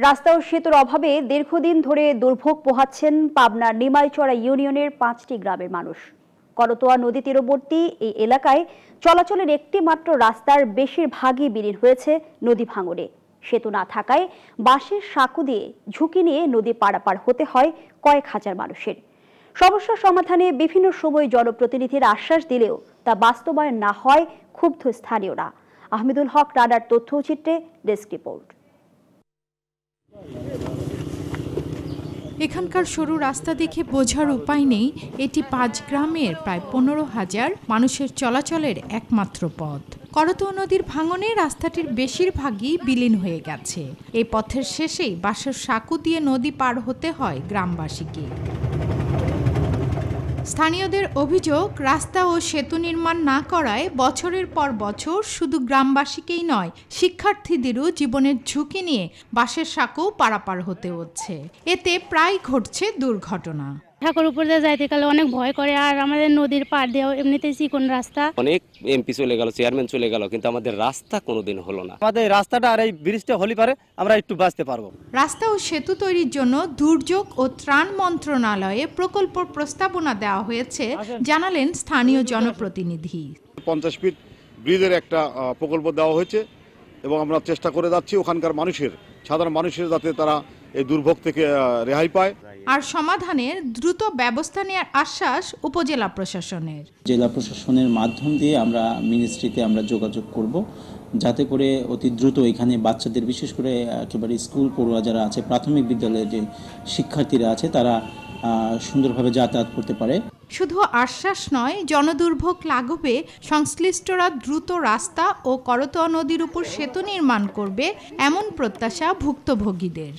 রাস্তা ও সেতুর অভাবে দীর্ঘদিন ধরে দুর্ভোগ পোহাচ্ছেন পাবনার নিমাইচড়া ইউনিয়নের 5টি গ্রামের মানুষ। করতোয়া নদী তীরবর্তী এই এলাকায় চলাচলের একটি মাত্র রাস্তার বেশিরভাগই বিলীন হয়েছে নদী ভাঙনে। সেতু না থাকায় বাঁশের সাঁকো দিয়ে ঝুঁকি নিয়ে নদী পারাপার হতে হয় কয়েক হাজার মানুষের। সমস্যার সমাধানে বিভিন্ন সময় জনপ্রতিনিধির আশ্বাস দিলেও তা বাস্তবায়ন না হয় ক্ষুব্ধ স্থানীয়রা। আহমেদুল হক রানার তথ্যচিত্রে ডেস্ক রিপোর্ট। এখানকার সরু রাস্তা দেখে বোঝার উপায় নেই এটি 5 গ্রামের প্রায় 15,000 মানুষের চলাচলের একমাত্র পথ। করতোয়া নদীর ভাঙনে রাস্তাটির বেশিরভাগই বিলীন হয়ে গেছে। এই পথের শেষেই বাঁশের সাঁকো দিয়ে নদী পার হতে হয় গ্রামবাসীকে। স্থানীয়দের অভিযোগ, রাস্তা ও সেতু নির্মাণ না করায় বছরের পর বছর শুধু গ্রামবাসীকেই নয়, শিক্ষার্থীদেরও জীবনের ঝুঁকি নিয়ে বাঁশের সাঁকো পারাপার হতে হচ্ছে। এতে প্রায় ঘটছে দুর্ঘটনা। ঢাকার উপর দিয়ে যাইতে গেলে অনেক ভয় করে, আর আমাদের নদীর পার দিয়েও এমনিতেই চিকন রাস্তা। অনেক এমপি চলে গেল, চেয়ারম্যান চলে গেল, কিন্তু আমাদের রাস্তা কোনোদিন হলো না। আমাদের রাস্তাটা আর এই ব্রিজটা হলে পারে আমরা একটু বাঁচতে পারবো। রাস্তা ও সেতু তৈরির জন্য দুর্যোগ ও ত্রাণ মন্ত্রণালয়ে প্রকল্প প্রস্তাবনা দেওয়া হয়েছে জানালেন স্থানীয় জনপ্রতিনিধি। 50 ফিট ব্রিজের একটা প্রকল্প দেওয়া হয়েছে এবং আমরা চেষ্টা করে যাচ্ছি ওখানকার সাধারণ মানুষের যাতে তারা এই দুর্ভোগ থেকে রেহাই পায়। আর সমাধানের দ্রুত ব্যবস্থা নেওয়ার আশ্বাস উপজেলা প্রশাসনের। জেলা প্রশাসনের মাধ্যম দিয়ে আমরা মিনিস্ট্রিতে যোগাযোগ করব, যাতে করে অতি দ্রুত এখানে বাচ্চাদের, বিশেষ করে একেবারে স্কুল পড়ুয়া যারা আছে, প্রাথমিক বিদ্যালয়ের যে শিক্ষার্থীরা আছে, তারা সুন্দরভাবে যাতায়াত করতে পারে। শুধু আশ্বাস নয়, জনদুর্ভোগ লাঘবে সংশ্লিষ্টরা দ্রুত রাস্তা ও করতোয়া নদীর উপর সেতু নির্মাণ করবে এমন প্রত্যাশা ভুক্তভোগীদের।